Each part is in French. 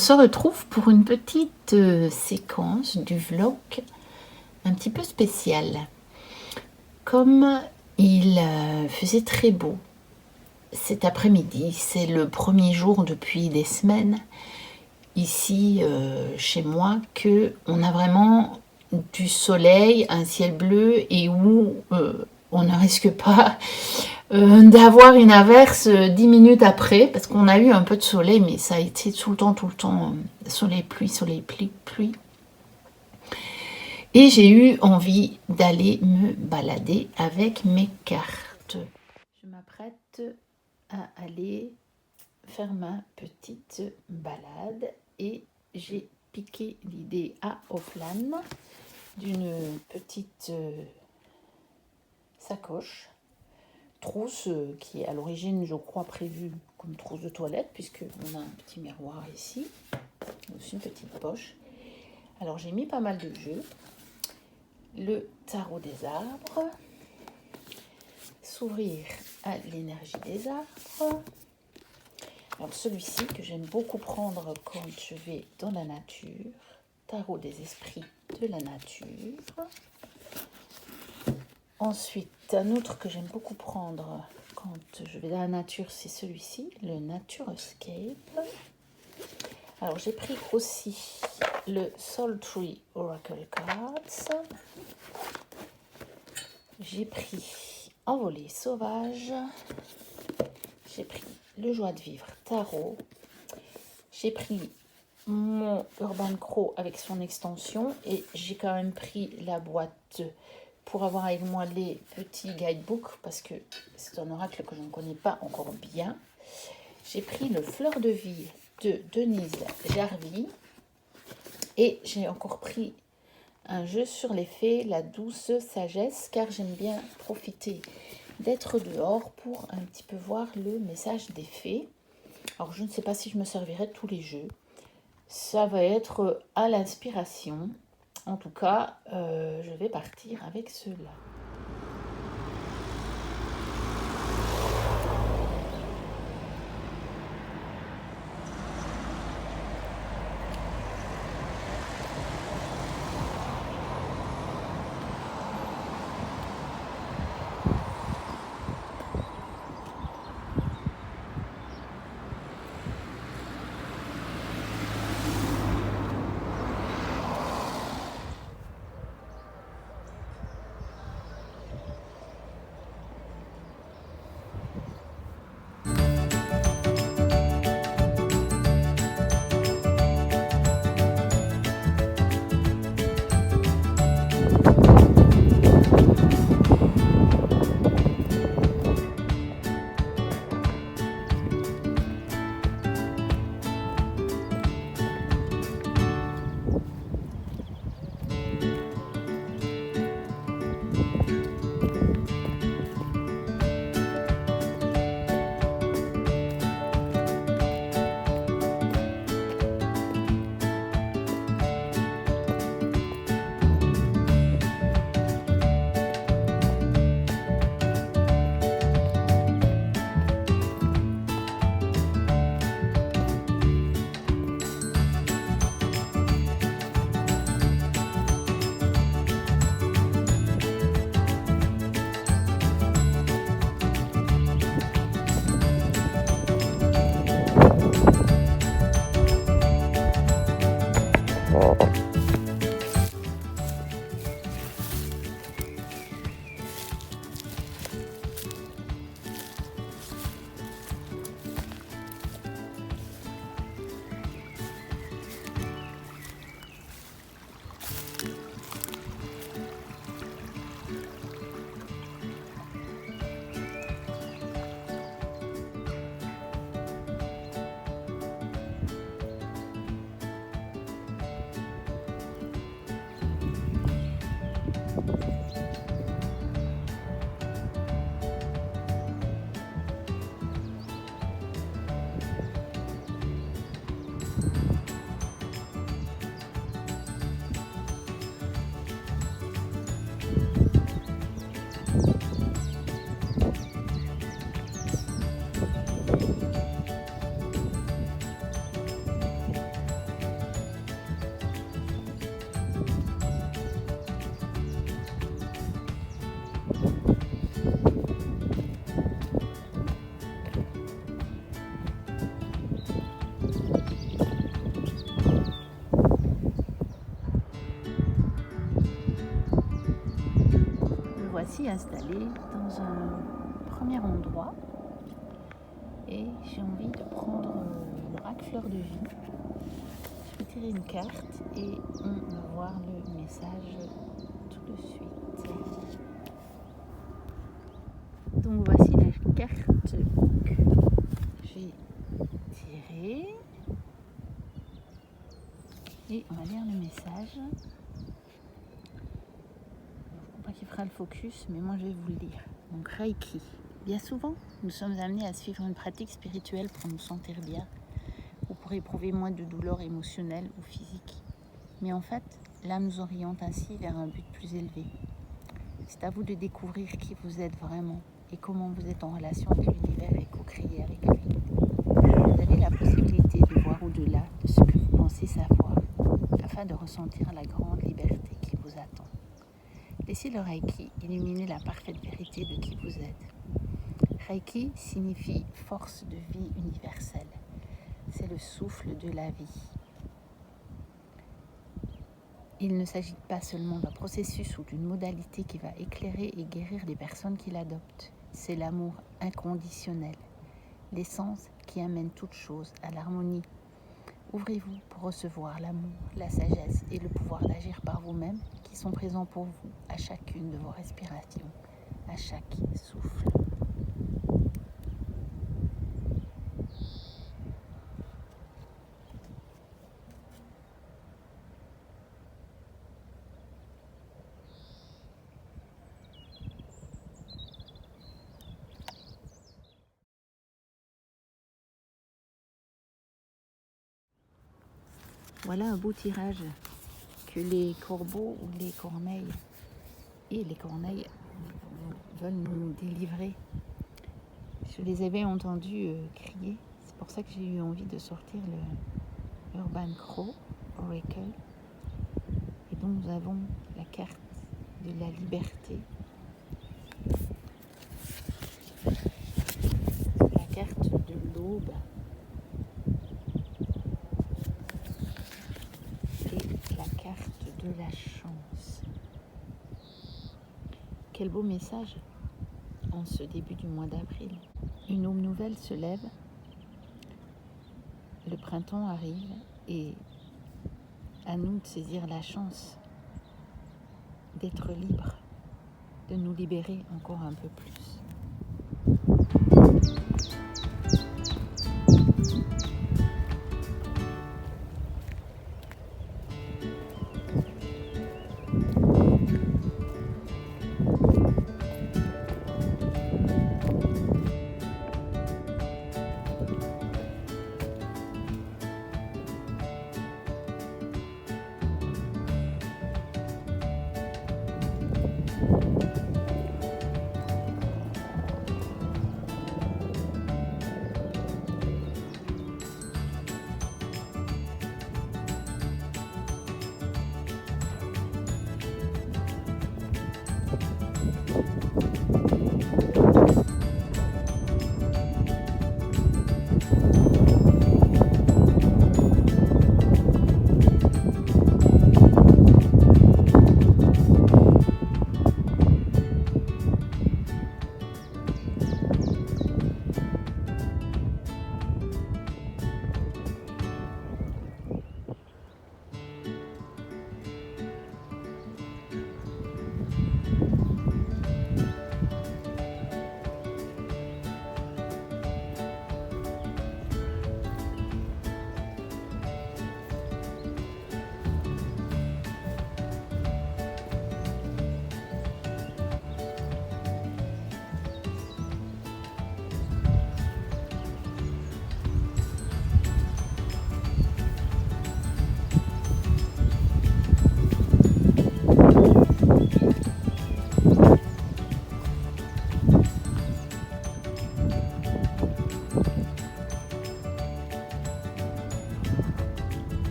se retrouve pour une petite séquence du vlog un petit peu spéciale. Comme il faisait très beau cet après-midi, c'est le premier jour depuis des semaines ici chez moi que on a vraiment du soleil, un ciel bleu et où on ne risque pas d'avoir une averse 10 minutes après, parce qu'on a eu un peu de soleil, mais ça a été tout le temps, soleil, pluie. Et j'ai eu envie d'aller me balader avec mes cartes. Je m'apprête à aller faire ma petite balade et j'ai piqué l'idée à Offline d'une petite sacoche trousse qui est à l'origine, je crois, prévue comme trousse de toilette, puisque on a un petit miroir ici, aussi une petite poche. Alors j'ai mis pas mal de jeux, le tarot des arbres, s'ouvrir à l'énergie des arbres. Alors celui-ci que j'aime beaucoup prendre quand je vais dans la nature, tarot des esprits de la nature. Ensuite, un autre que j'aime beaucoup prendre quand je vais dans la nature, c'est celui-ci, le Naturoscape. Alors, j'ai pris aussi le Soul Tree Oracle Cards. J'ai pris Envolée sauvage. J'ai pris le Joie de vivre Tarot. J'ai pris mon Urban Crow avec son extension. Et j'ai quand même pris la boîte pour avoir avec moi les petits guidebooks, parce que c'est un oracle que je ne connais pas encore bien. J'ai pris le Fleur de vie de Denise Jarvie et j'ai encore pris un jeu sur les fées, la douce sagesse, car j'aime bien profiter d'être dehors pour un petit peu voir le message des fées. Alors je ne sais pas si je me servirai de tous les jeux, ça va être à l'inspiration. En tout cas, je vais partir avec ceux-là. voici installée dans un premier endroit et j'ai envie de prendre l'oracle fleur de vie. Je vais tirer une carte et on va voir le message tout de suite. Donc voici la carte que j'ai tirée et on va lire le message. Pas qui fera le focus, mais moi je vais vous le lire. Donc Reiki. Bien souvent, nous sommes amenés à suivre une pratique spirituelle pour nous sentir bien ou pour éprouver moins de douleur émotionnelle ou physique. Mais en fait, l'âme nous oriente ainsi vers un but plus élevé. C'est à vous de découvrir qui vous êtes vraiment et comment vous êtes en relation avec l'univers et co-créer avec lui. Vous avez la possibilité de voir au-delà de ce que vous pensez savoir afin de ressentir la grande liberté qui vous attend. Laissez le Reiki illuminer la parfaite vérité de qui vous êtes. Reiki signifie force de vie universelle. C'est le souffle de la vie. Il ne s'agit pas seulement d'un processus ou d'une modalité qui va éclairer et guérir les personnes qui l'adoptent. C'est l'amour inconditionnel, l'essence qui amène toute chose à l'harmonie. Ouvrez-vous pour recevoir l'amour, la sagesse et le pouvoir d'agir par vous-même qui sont présents pour vous à chacune de vos respirations, à chaque souffle. Voilà un beau tirage que les corbeaux ou les corneilles veulent nous délivrer. Je les avais entendus crier. C'est pour ça que j'ai eu envie de sortir le Urban Crow Oracle. Et donc nous avons la carte de la liberté, la carte de l'aube et la carte de la chance. Quel beau message en ce début du mois d'avril. Une aube nouvelle se lève, le printemps arrive et à nous de saisir la chance d'être libres, de nous libérer encore un peu plus.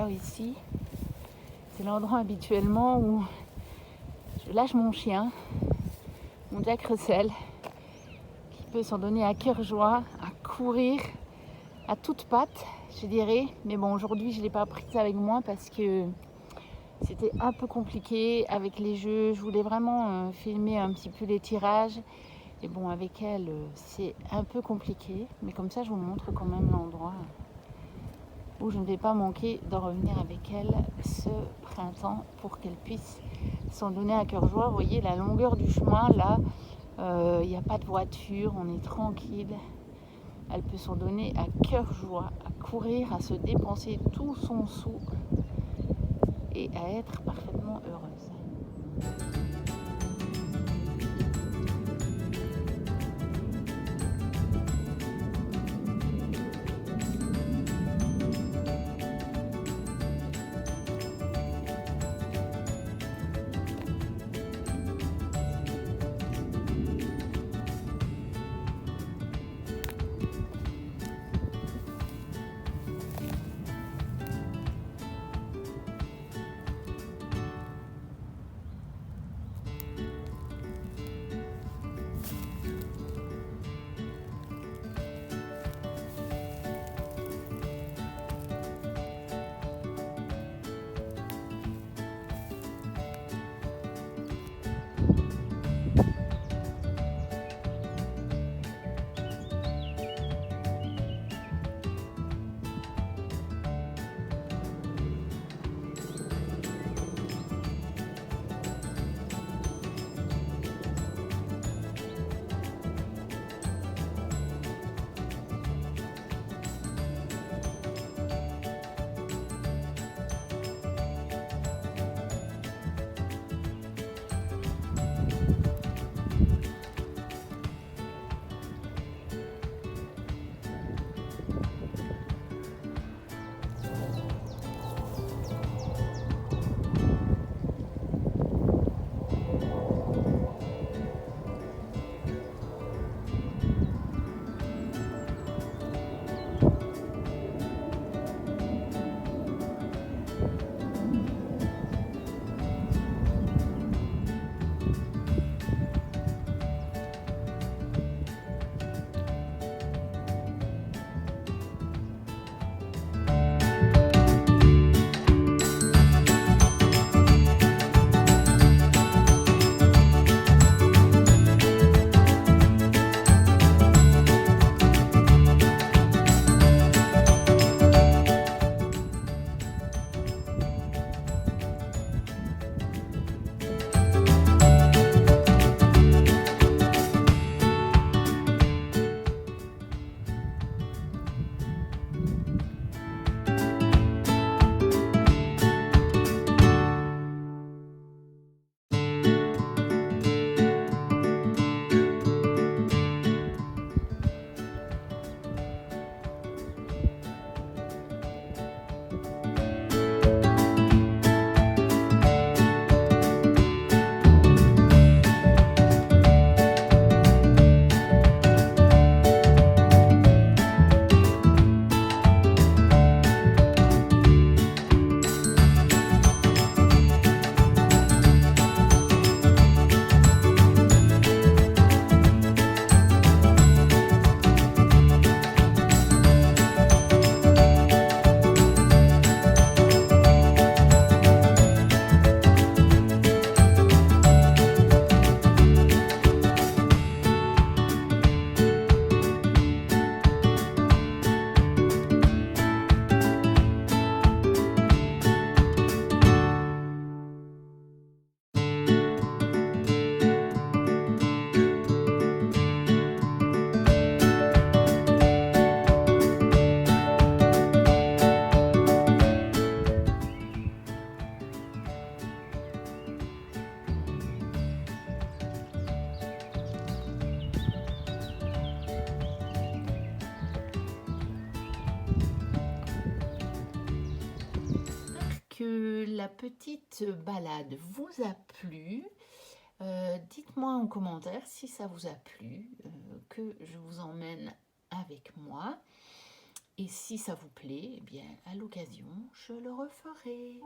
endroit ici, c'est l'endroit habituellement où je lâche mon chien, mon Jack Russell, qui peut s'en donner à cœur joie, à courir à toutes pattes, je dirais. Mais bon, aujourd'hui, je ne l'ai pas prise avec moi parce que c'était un peu compliqué avec les jeux. Je voulais vraiment filmer un petit peu les tirages. Et bon, avec elle, c'est un peu compliqué. Mais comme ça, je vous montre quand même l'endroit où je ne vais pas manquer de revenir avec elle ce printemps pour qu'elle puisse s'en donner à cœur joie. Vous voyez la longueur du chemin, là, il n'y a pas de voiture, on est tranquille. Elle peut s'en donner à cœur joie, à courir, à se dépenser tout son sou et à être parfaitement heureuse. Que la petite balade vous a plu. Dites-moi en commentaire si ça vous a plu, que je vous emmène avec moi. Et si ça vous plaît, eh bien, à l'occasion, je le referai.